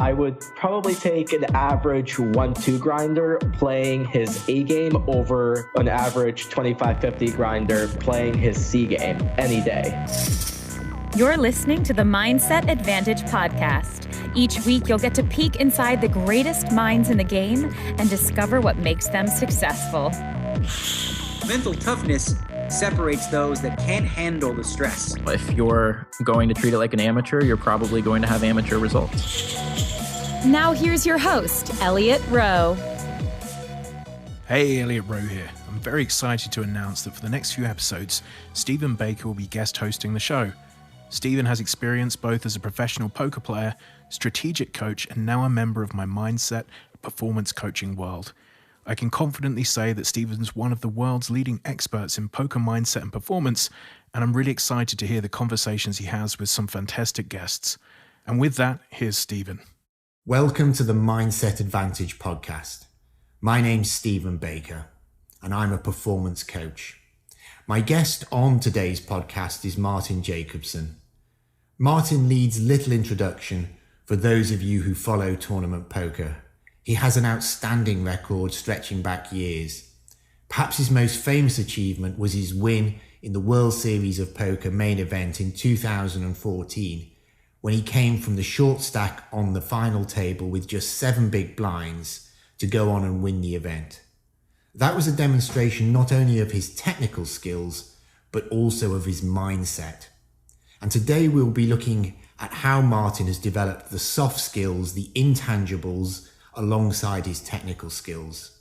I would probably take an average 1-2 grinder playing his A game over an average 25-50 grinder playing his C game any day. You're listening to the Mindset Advantage podcast. Each week, you'll get to peek inside the greatest minds in the game and discover what makes them successful. Mental toughness separates those that can't handle the stress. If you're going to treat it like an amateur, you're probably going to have amateur results. Now here's your host, Elliot Rowe. Hey, Elliot Rowe here. I'm very excited to announce that for the next few episodes, Stephen Baker will be guest hosting the show. Stephen has experience both as a professional poker player, strategic coach, and now a member of my mindset performance coaching world. I can confidently say that Stephen's one of the world's leading experts in poker mindset and performance, and I'm really excited to hear the conversations he has with some fantastic guests. And with that, here's Stephen. Welcome to the Mindset Advantage podcast. My name's Stephen Baker, and I'm a performance coach. My guest on today's podcast is Martin Jacobson. Martin needs little introduction for those of you who follow tournament poker. He has an outstanding record stretching back years. Perhaps his most famous achievement was his win in the World Series of Poker Main Event in 2014, when he came from the short stack on the final table with just 7 big blinds to go on and win the event. That was a demonstration not only of his technical skills, but also of his mindset. And today we'll be looking at how Martin has developed the soft skills, the intangibles, alongside his technical skills.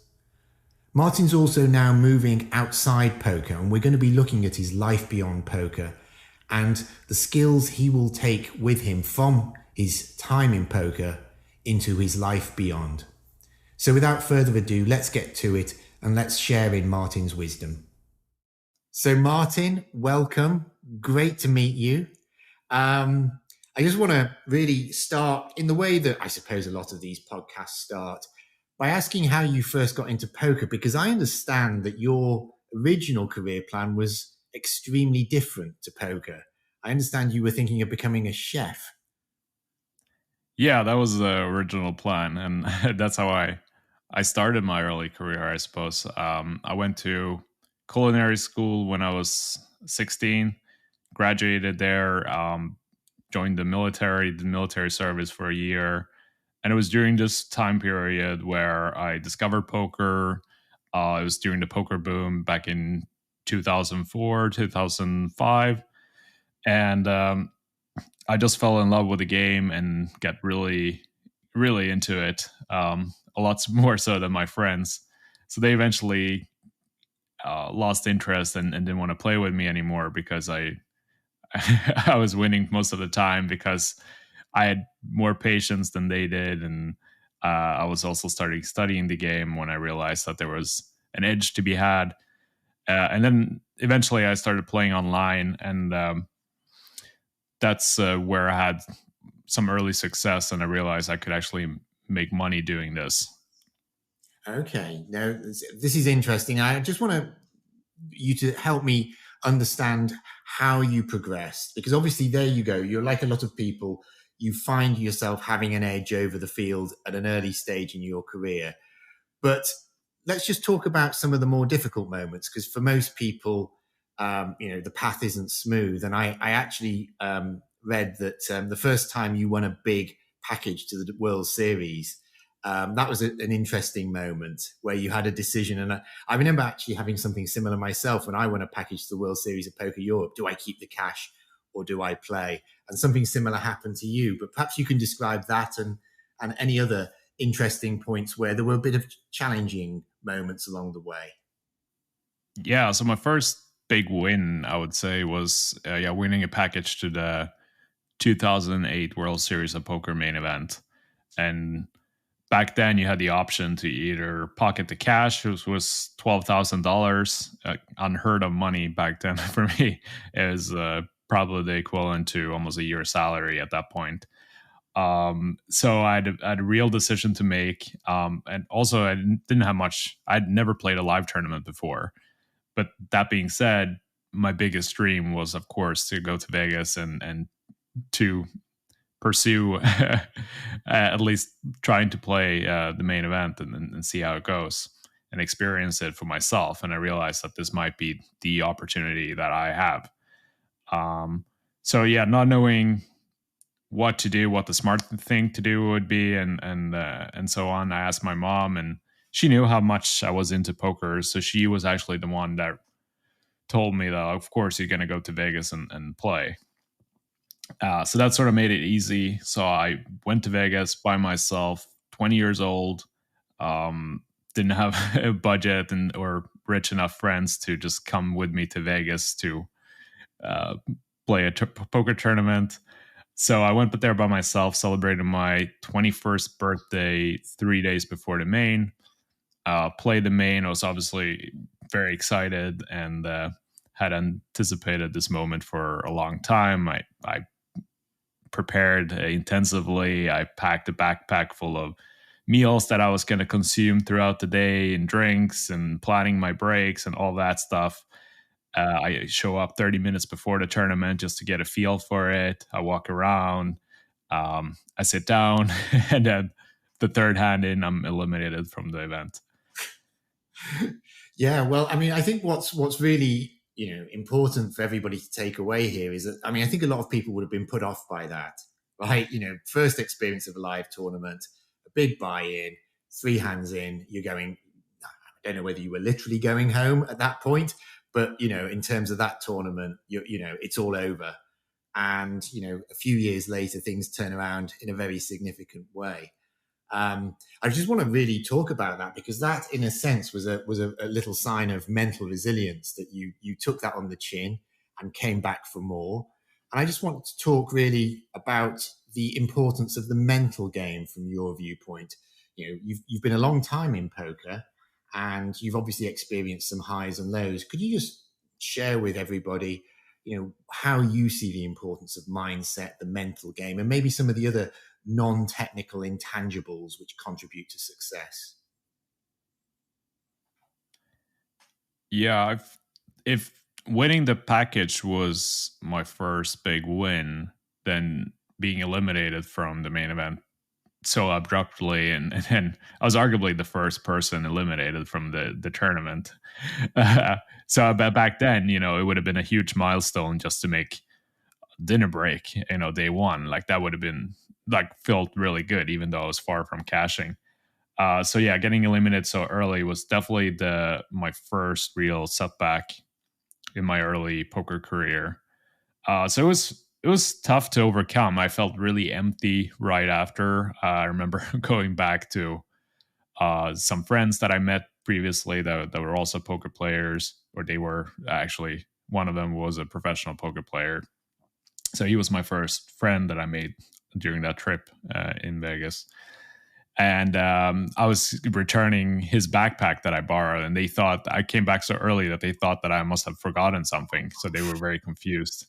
Martin's also now moving outside poker, and we're going to be looking at his life beyond poker and the skills he will take with him from his time in poker into his life beyond. So without further ado, let's get to it and let's share in Martin's wisdom. So Martin, welcome. Great to meet you. I just want to really start in the way that I suppose a lot of these podcasts start, by asking how you first got into poker, because I understand that your original career plan was extremely different to poker. I understand you were thinking of becoming a chef. Yeah, that was the original plan, and that's how I started my early career, I suppose. I went to culinary school when I was 16, graduated there, joined the military service for a year, and it was during this time period where I discovered poker. It was during the poker boom back in 2004, 2005. And I just fell in love with the game and got really, really into it, a lot more so than my friends. So they eventually lost interest and didn't want to play with me anymore because I was winning most of the time because I had more patience than they did. And I was also studying the game when I realized that there was an edge to be had. And then eventually I started playing online, and that's where I had some early success, and I realized I could actually make money doing this. Okay, now this is interesting. I just want you to help me understand how you progressed, because obviously there you go. You're like a lot of people. You find yourself having an edge over the field at an early stage in your career. But let's just talk about some of the more difficult moments, because for most people, the path isn't smooth. And I actually read that the first time you won a big package to the World Series, that was an interesting moment where you had a decision. And I remember actually having something similar myself when I won a package to the World Series of Poker Europe. Do I keep the cash or do I play? And something similar happened to you. But perhaps you can describe that and any other interesting points where there were a bit of challenging moments along the way. Yeah, so my first big win, I would say, was winning a package to the 2008 World Series of Poker Main Event. And back then you had the option to either pocket the cash, which was $12,000, unheard of money back then for me. It was probably the equivalent to almost a year's salary at that point. So I had a real decision to make. And also I didn't have much. I'd never played a live tournament before. But that being said, my biggest dream was, of course, to go to Vegas and to pursue at least trying to play the main event and see how it goes and experience it for myself. And I realized that this might be the opportunity that I have. So yeah, not knowing what to do, what the smart thing to do would be, and so on. I asked my mom, and she knew how much I was into poker, so she was actually the one that told me that, of course, you're going to go to Vegas and play. So that sort of made it easy. So I went to Vegas by myself, 20 years old, didn't have a budget or rich enough friends to just come with me to Vegas to play a poker tournament. So I went there by myself, celebrated my 21st birthday 3 days before the main. Played the main. I was obviously very excited and had anticipated this moment for a long time. I prepared intensively. I packed a backpack full of meals that I was going to consume throughout the day and drinks and planning my breaks and all that stuff. I show up 30 minutes before the tournament just to get a feel for it. I walk around, I sit down, and then the third hand in, I'm eliminated from the event. Yeah, well, I mean, I think what's really, important for everybody to take away here is that, I mean, I think a lot of people would have been put off by that, right? First experience of a live tournament, a big buy-in, 3 hands in, you're going, I don't know whether you were literally going home at that point, but, in terms of that tournament, it's all over. And, a few years later, things turn around in a very significant way. I just want to really talk about that, because that, in a sense, was a little sign of mental resilience, that you took that on the chin and came back for more. And I just want to talk really about the importance of the mental game from your viewpoint. You've been a long time in poker, and you've obviously experienced some highs and lows. Could you just share with everybody, how you see the importance of mindset, the mental game, and maybe some of the other non-technical intangibles which contribute to success? Yeah, if winning the package was my first big win, then being eliminated from the main event so abruptly, and I was arguably the first person eliminated from the tournament. So back then, it would have been a huge milestone just to make dinner break, day one. Like, that would have been felt really good, even though I was far from cashing. So yeah, getting eliminated so early was definitely my first real setback in my early poker career. So it was tough to overcome. I felt really empty right after. I remember going back to some friends that I met previously that were also poker players, or they were actually, one of them was a professional poker player. So he was my first friend that I made during that trip in Vegas. And I was returning his backpack that I borrowed, and they thought I came back so early that they thought that I must have forgotten something. So they were very confused.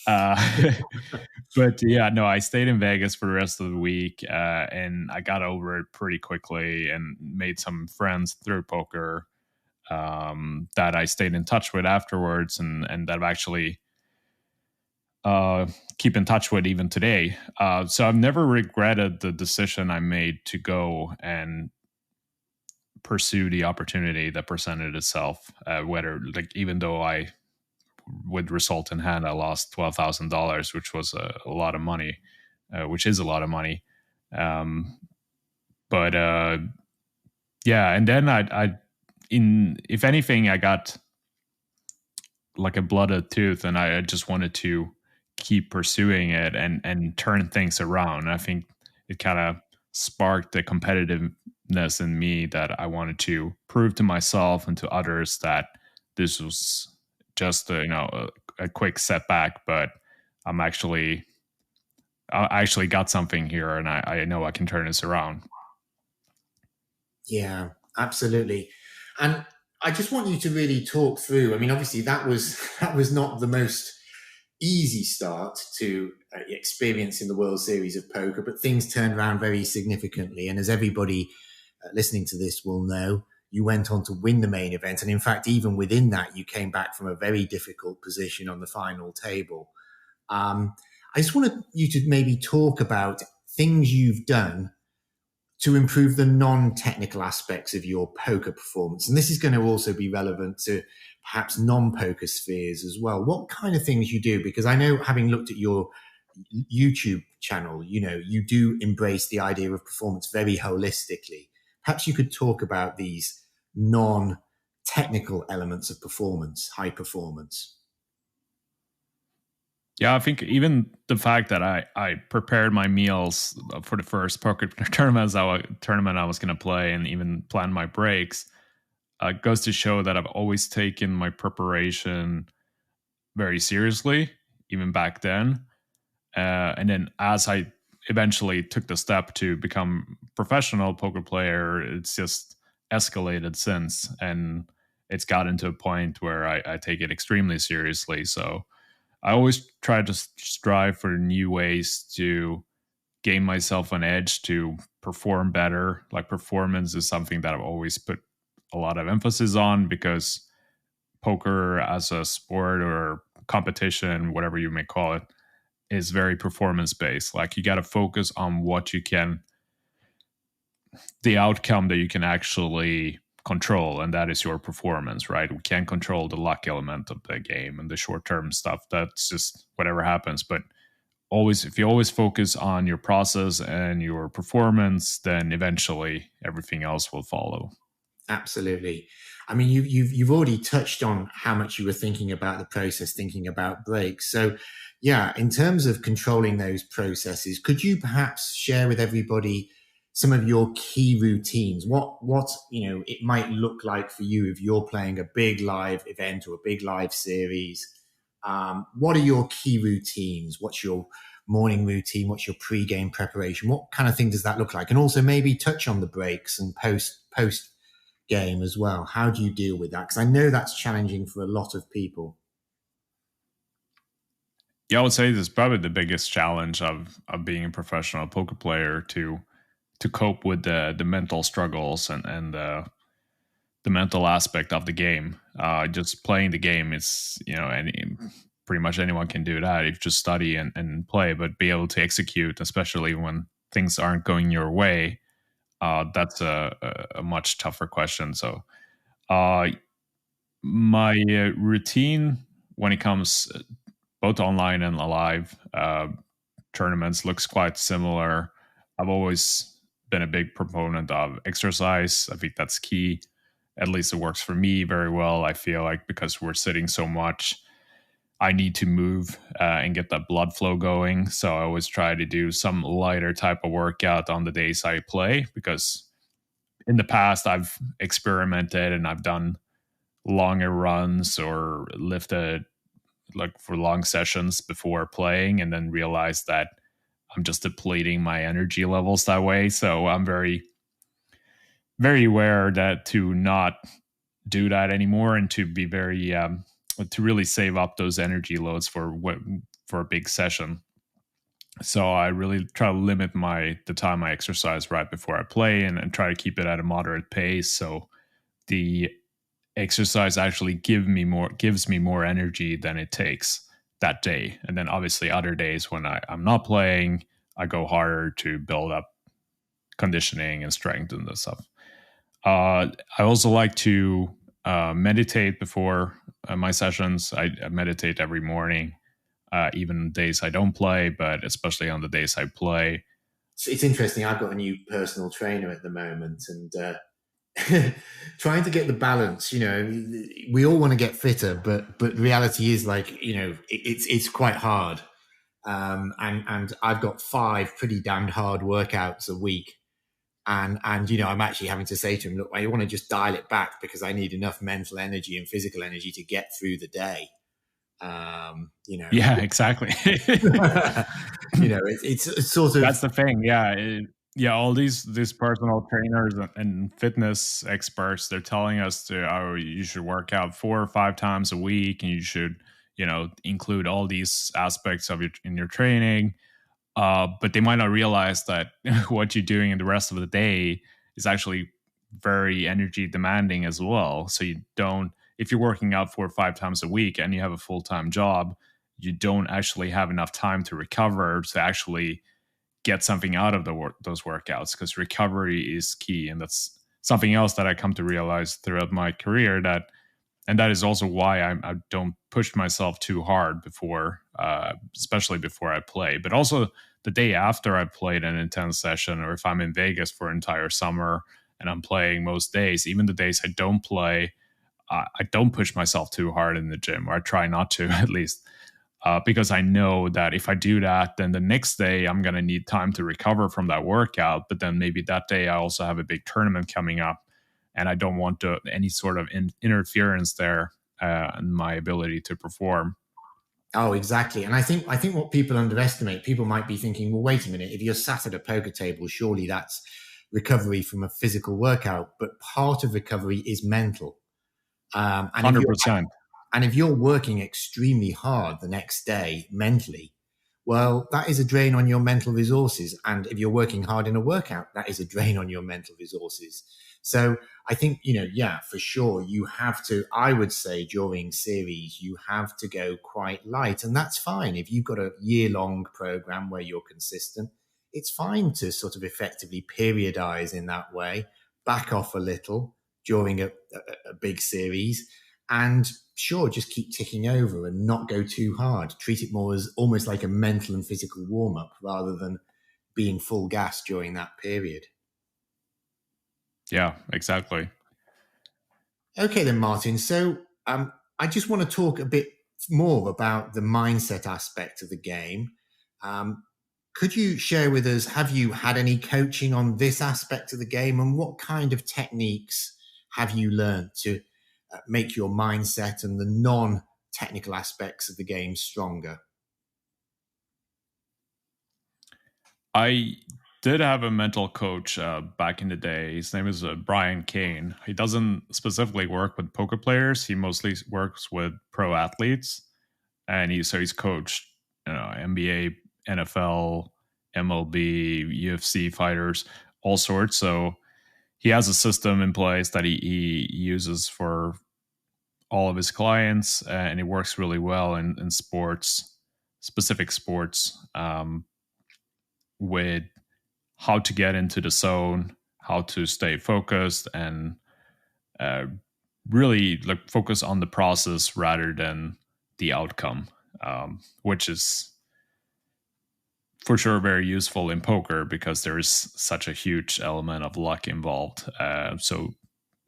But yeah, no, I stayed in Vegas for the rest of the week, and I got over it pretty quickly and made some friends through poker that I stayed in touch with afterwards, and that I've actually keep in touch with even today. So I've never regretted the decision I made to go and pursue the opportunity that presented itself. Whether, even though I, with result in hand, I lost $12,000, which was a lot of money, which is a lot of money. But yeah, and then if anything, I got like a blooded tooth, and I just wanted to keep pursuing it and turn things around. And I think it kind of sparked the competitiveness in me that I wanted to prove to myself and to others that this was just a quick setback, but I actually got something here, and I know I can turn this around. Yeah, absolutely. And I just want you to really talk through, I mean, obviously that was not the most easy start to experience in the World Series of Poker, but things turned around very significantly. And as everybody listening to this will know, you went on to win the main event. And in fact, even within that, you came back from a very difficult position on the final table. I just wanted you to maybe talk about things you've done to improve the non-technical aspects of your poker performance. And this is going to also be relevant to perhaps non-poker spheres as well. What kind of things you do? Because I know, having looked at your YouTube channel, you do embrace the idea of performance very holistically. Perhaps you could talk about these non-technical elements of performance, high performance. Yeah, I think even the fact that I prepared my meals for the first poker tournament I was going to play, and even planned my breaks, goes to show that I've always taken my preparation very seriously, even back then. And then as I eventually took the step to become a professional poker player, it's just escalated since. And it's gotten to a point where I take it extremely seriously. So I always try to strive for new ways to gain myself an edge, to perform better. Like, performance is something that I've always put a lot of emphasis on, because poker as a sport or competition, whatever you may call it, is very performance based. Like, you got to focus on the outcome that you can actually control, and that is your performance, right? We can't control the luck element of the game and the short-term stuff. That's just whatever happens. But if you always focus on your process and your performance, then eventually everything else will follow. Absolutely. I mean, you've already touched on how much you were thinking about the process, thinking about breaks. So yeah, in terms of controlling those processes, could you perhaps share with everybody some of your key routines? What it might look like for you if you're playing a big live event or a big live series. What are your key routines? What's your morning routine? What's your pre-game preparation? What kind of thing does that look like? And also maybe touch on the breaks and post game as well. How do you deal with that? Because I know that's challenging for a lot of people. Yeah, I would say this is probably the biggest challenge of being a professional poker player, to cope with the mental struggles and the mental aspect of the game. Just playing the game is, pretty much anyone can do that if you just study and play, but be able to execute, especially when things aren't going your way, that's a much tougher question. So my routine when it comes both online and live tournaments looks quite similar. I've always been a big proponent of exercise. I think that's key. At least it works for me very well. I feel like because we're sitting so much, I need to move and get that blood flow going. So I always try to do some lighter type of workout on the days I play, because in the past I've experimented and I've done longer runs or lifted like for long sessions before playing, and then realized that I'm just depleting my energy levels that way. So I'm very, very aware that to not do that anymore, and to be very to really save up those energy loads for a big session. So I really try to limit the time I exercise right before I play, and try to keep it at a moderate pace. So the exercise actually gives me more energy than it takes that day. And then obviously other days when I'm not playing, I go harder to build up conditioning and strength and this stuff. I also like to meditate before my sessions. I meditate every morning, even days I don't play, but especially on the days I play. It's interesting. I've got a new personal trainer at the moment, and trying to get the balance. We all want to get fitter, but reality is it's quite hard. And I've got 5 pretty damned hard workouts a week. And I'm actually having to say to him, look, I want to just dial it back because I need enough mental energy and physical energy to get through the day. Yeah, exactly. It's sort of, that's the thing. Yeah. All these personal trainers and fitness experts, they're telling us you should work out 4 or 5 times a week, and you should, include all these aspects of in your training. But they might not realize that what you're doing in the rest of the day is actually very energy demanding as well. So if you're working out 4 or 5 times a week and you have a full-time job, you don't actually have enough time to recover to actually get something out of those workouts, because recovery is key. And that's something else that I come to realize throughout my career, and that is also why I don't push myself too hard before, especially before I play, but also the day after I played an intense session, or if I'm in Vegas for an entire summer and I'm playing most days, even the days I don't play, I don't push myself too hard in the gym, or I try not to at least, because I know that if I do that, then the next day I'm going to need time to recover from that workout. But then maybe that day I also have a big tournament coming up, and I don't want any sort of interference there in my ability to perform. Oh, exactly. And I think what people underestimate, people might be thinking, well, wait a minute, if you're sat at a poker table, surely that's recovery from a physical workout. But part of recovery is mental. 100%. And if you're working extremely hard the next day mentally, well, that is a drain on your mental resources. And if you're working hard in a workout, that is a drain on your mental resources. So I think, for sure, you have to, I would say during series, you have to go quite light. And that's fine. If you've got a year-long program where you're consistent, it's fine to sort of effectively periodize in that way, back off a little during a big series, and sure, just keep ticking over and not go too hard. Treat it more as almost like a mental and physical warm-up rather than being full gas during that period. Yeah, exactly. Okay then, Martin. So I just want to talk a bit more about the mindset aspect of the game. Could you share with us, have you had any coaching on this aspect of the game, and what kind of techniques have you learned to make your mindset and the non-technical aspects of the game stronger? I did have a mental coach back in the day. His name is Brian Kane. He doesn't specifically work with poker players. He mostly works with pro athletes, and he's coached NBA, NFL, MLB, UFC fighters, all sorts. So he has a system in place that he uses for all of his clients, and it works really well in sports, specific sports, with how to get into the zone, how to stay focused, and really focus on the process rather than the outcome, which is for sure very useful in poker because there is such a huge element of luck involved. So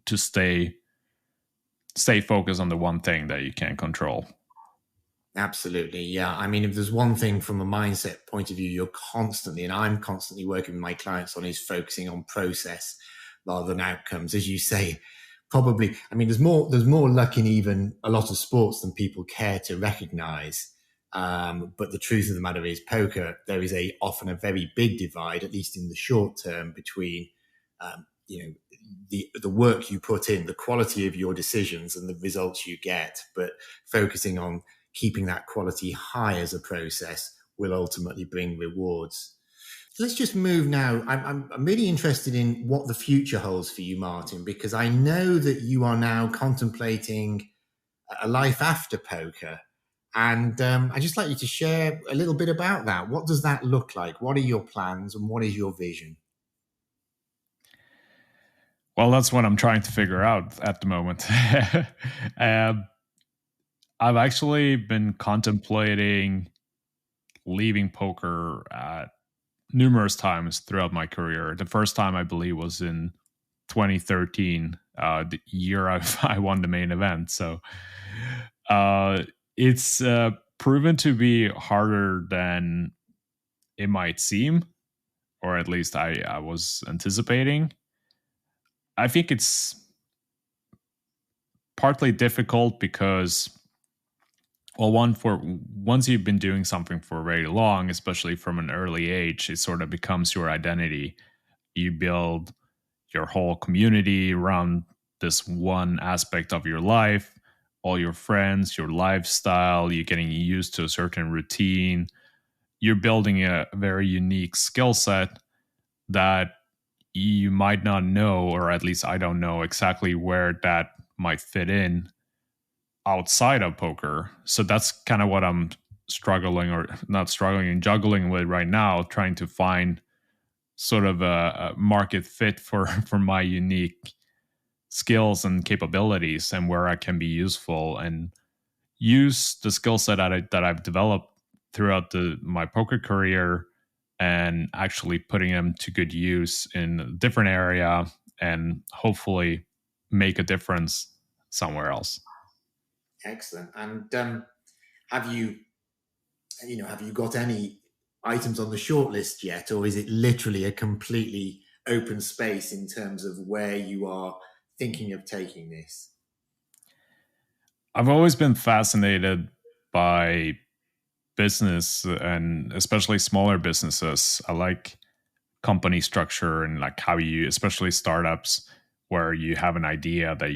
to stay focused on the one thing that you can control. Absolutely. Yeah. I mean, if there's one thing from a mindset point of view, you're constantly, and I'm constantly working with my clients on, is focusing on process rather than outcomes. As you say, probably, I mean, there's more luck in even a lot of sports than people care to recognize. But the truth of the matter is, poker, there is often a very big divide, at least in the short term, between, the work you put in, the quality of your decisions and the results you get, but focusing on keeping that quality high as a process will ultimately bring rewards. So let's just move now. I'm really interested in what the future holds for you, Martin, because I know that you are now contemplating a life after poker. And I'd just like you to share a little bit about that. What does that look like? What are your plans and what is your vision? Well, that's what I'm trying to figure out at the moment. I've actually been contemplating leaving poker numerous times throughout my career. The first time, I believe, was in 2013, the year I won the main event. So it's proven to be harder than it might seem, or at least I was anticipating. I think it's partly difficult because, well, once you've been doing something for very long, especially from an early age, it sort of becomes your identity. You build your whole community around this one aspect of your life, all your friends, your lifestyle, you're getting used to a certain routine. You're building a very unique skill set that you might not know, or at least I don't know exactly where that might fit in outside of poker. So that's kind of what I'm juggling with right now, trying to find sort of a market fit for my unique skills and capabilities and where I can be useful and use the skill set that I've developed throughout my poker career and actually putting them to good use in a different area and hopefully make a difference somewhere else. Excellent. And have you got any items on the shortlist yet, or is it literally a completely open space in terms of where you are thinking of taking this? I've always been fascinated by business and especially smaller businesses. I like company structure and like how you, especially startups, where you have an idea that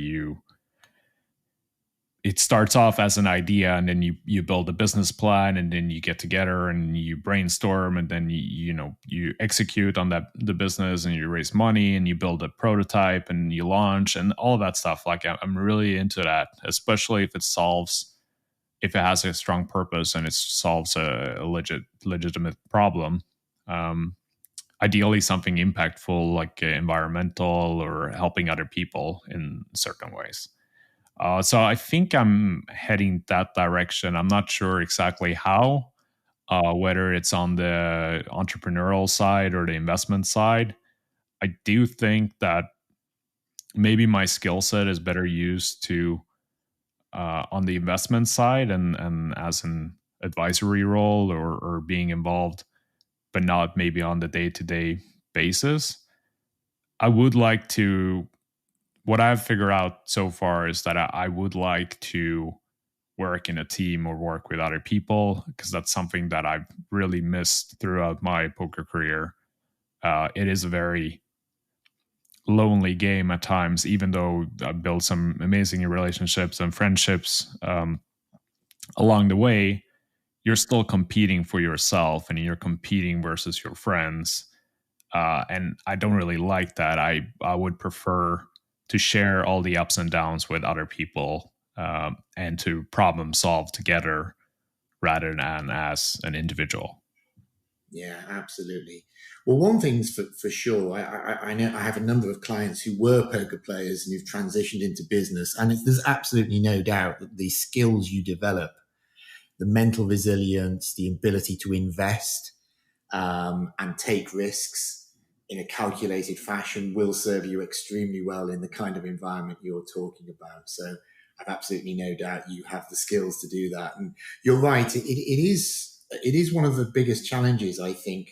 it starts off as an idea and then you build a business plan and then you get together and you brainstorm and then you execute on the business and you raise money and you build a prototype and you launch and all of that stuff. Like I'm really into that, especially if it has a strong purpose and it solves a legitimate problem. Ideally something impactful like environmental or helping other people in certain ways. So I think I'm heading that direction. I'm not sure exactly how, whether it's on the entrepreneurial side or the investment side. I do think that maybe my skill set is better used to on the investment side and as an advisory role or being involved, but not maybe on the day-to-day basis. I would like to, what I've figured out so far is that I would like to work in a team or work with other people, because that's something that I've really missed throughout my poker career. It is a very lonely game at times, even though I've built some amazing relationships and friendships along the way. You're still competing for yourself and you're competing versus your friends. And I don't really like that. I would prefer to share all the ups and downs with other people and to problem solve together rather than as an individual. Yeah, absolutely. Well, one thing's for sure, I know I have a number of clients who were poker players and who've transitioned into business, and there's absolutely no doubt that the skills you develop, the mental resilience, the ability to invest and take risks in a calculated fashion will serve you extremely well in the kind of environment you're talking about. So I've absolutely no doubt you have the skills to do that. And you're right, it is one of the biggest challenges, I think,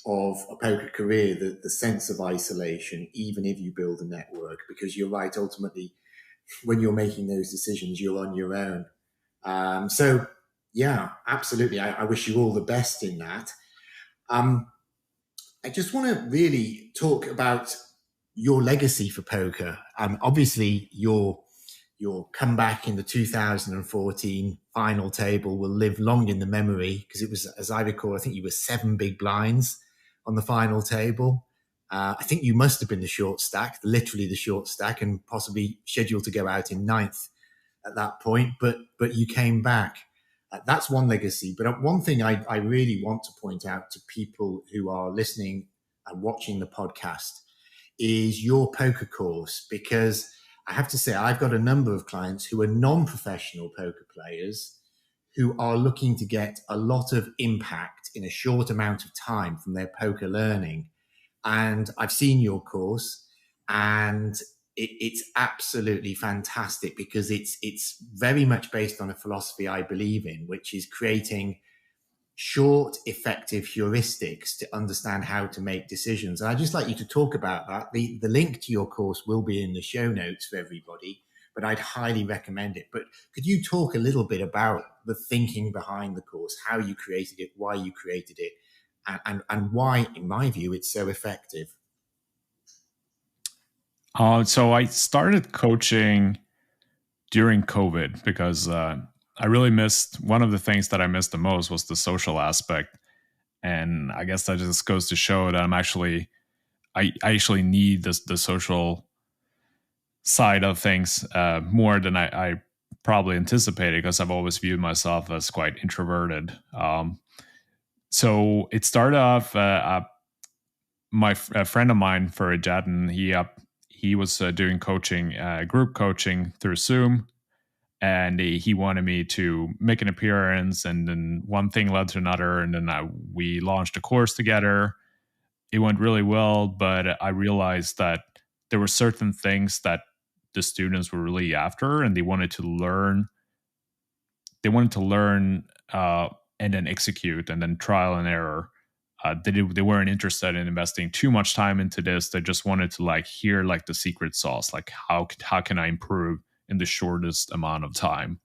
of a poker career, the sense of isolation, even if you build a network, because you're right, ultimately, when you're making those decisions, you're on your own. So yeah, absolutely. I wish you all the best in that. I just want to really talk about your legacy for poker. Obviously, your comeback in the 2014 final table will live long in the memory, because it was, as I recall, I think you were 7 big blinds on the final table. I think you must have been the short stack, literally the short stack, and possibly scheduled to go out in 9th at that point. But you came back. That's one legacy. But one thing I really want to point out to people who are listening and watching the podcast is your poker course, because I have to say, I've got a number of clients who are non-professional poker players who are looking to get a lot of impact in a short amount of time from their poker learning. And I've seen your course, and it's absolutely fantastic, because it's very much based on a philosophy I believe in, which is creating short, effective heuristics to understand how to make decisions. And I'd just like you to talk about that. The link to your course will be in the show notes for everybody, but I'd highly recommend it. But could you talk a little bit about the thinking behind the course, how you created it, why you created it, and why, in my view, it's so effective? So I started coaching during COVID because I really missed, one of the things that I missed the most was the social aspect. And I guess that just goes to show that I actually need the social side of things more than I probably anticipated, because I've always viewed myself as quite introverted. So it started off, a friend of mine, for Jatin, he was doing coaching, group coaching through Zoom, and he wanted me to make an appearance, and then one thing led to another, and then we launched a course together. It went really well, but I realized that there were certain things that the students were really after, and they wanted to learn. They wanted to learn and then execute, and then trial and error. They weren't interested in investing too much time into this. They just wanted to hear the secret sauce, how can I improve in the shortest amount of time.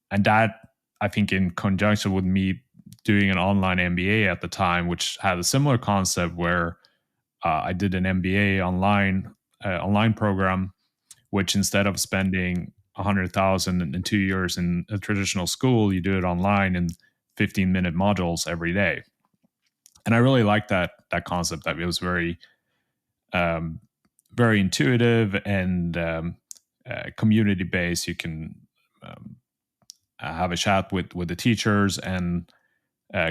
And that, I think, in conjunction with me doing an online MBA at the time, which had a similar concept, where I did an MBA online program, which instead of spending $100,000 in 2 years in a traditional school, you do it online in 15-minute modules every day. And I really liked that concept. That it was very, very intuitive and community based. You can have a chat with the teachers and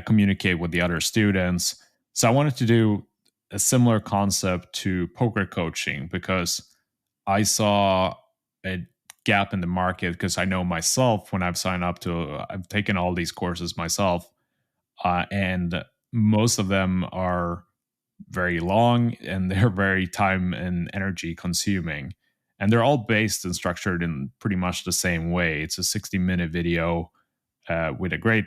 communicate with the other students. So I wanted to do a similar concept to poker coaching, because I saw a gap in the market, because I know myself, when I've signed up I've taken all these courses myself, and most of them are very long, and they're very time and energy consuming, and they're all based and structured in pretty much the same way. It's a 60-minute video with a great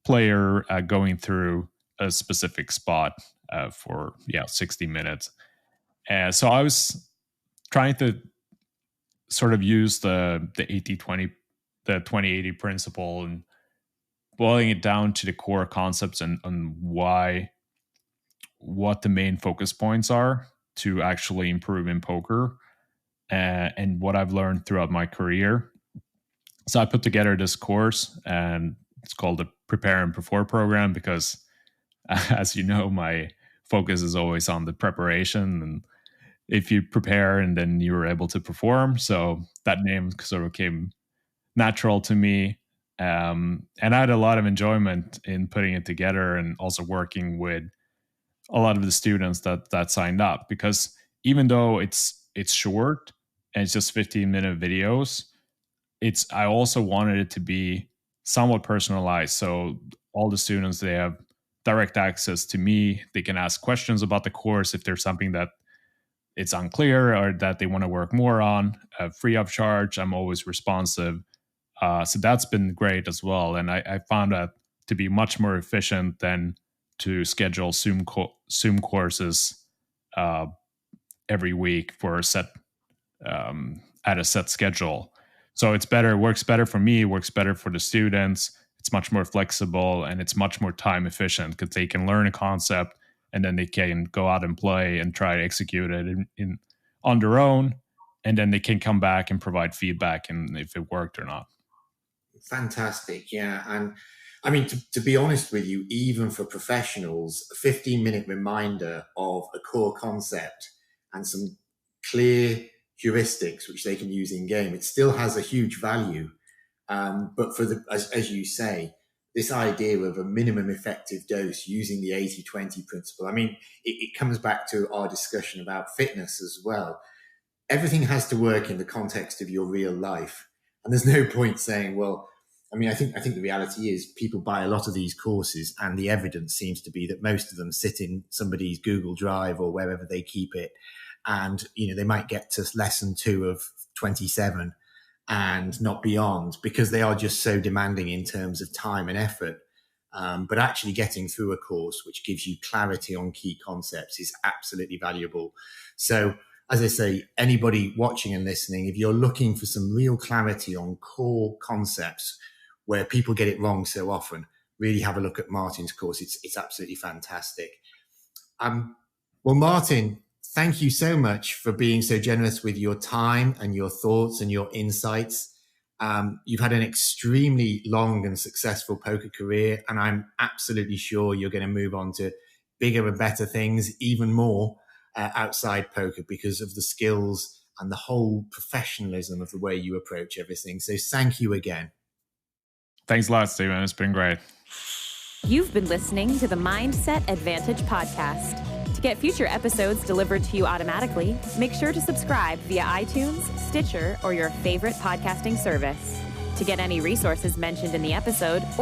player going through a specific spot for 60 minutes. So I was trying to sort of use the 80-20, the 20-80 principle, and boiling it down to the core concepts and what the main focus points are to actually improve in poker, and what I've learned throughout my career. So I put together this course, and it's called the Prepare and Perform program, because as you know, my focus is always on the preparation, and if you prepare and then you're able to perform. So that name sort of came natural to me. And I had a lot of enjoyment in putting it together, and also working with a lot of the students that signed up, because even though it's short and it's just 15-minute videos, I also wanted it to be somewhat personalized. So all the students, they have direct access to me. They can ask questions about the course if there's something that it's unclear or that they want to work more on, free of charge. I'm always responsive. So that's been great as well. And I found that to be much more efficient than to schedule Zoom courses every week for a set at a set schedule. So it's better, works better for me, works better for the students. It's much more flexible, and it's much more time efficient, because they can learn a concept and then they can go out and play and try to execute it on their own. And then they can come back and provide feedback and if it worked or not. Fantastic. Yeah. And I mean, to be honest with you, even for professionals, a 15-minute reminder of a core concept and some clear heuristics which they can use in game, it still has a huge value. But for as you say, this idea of a minimum effective dose using the 80-20 principle, I mean, it comes back to our discussion about fitness as well. Everything has to work in the context of your real life. And there's no point saying, well, I mean, I think the reality is people buy a lot of these courses, and the evidence seems to be that most of them sit in somebody's Google Drive or wherever they keep it. And, they might get to lesson 2 of 27 and not beyond, because they are just so demanding in terms of time and effort. But actually getting through a course which gives you clarity on key concepts is absolutely valuable. So, as I say, anybody watching and listening, if you're looking for some real clarity on core concepts where people get it wrong so often, really have a look at Martin's course. It's absolutely fantastic. Well, Martin, thank you so much for being so generous with your time and your thoughts and your insights. You've had an extremely long and successful poker career, and I'm absolutely sure you're going to move on to bigger and better things, even more outside poker, because of the skills and the whole professionalism of the way you approach everything. So thank you again. Thanks a lot, Stephen. It's been great. You've been listening to the Mindset Advantage podcast. To get future episodes delivered to you automatically, make sure to subscribe via iTunes, Stitcher, or your favorite podcasting service. To get any resources mentioned in the episode,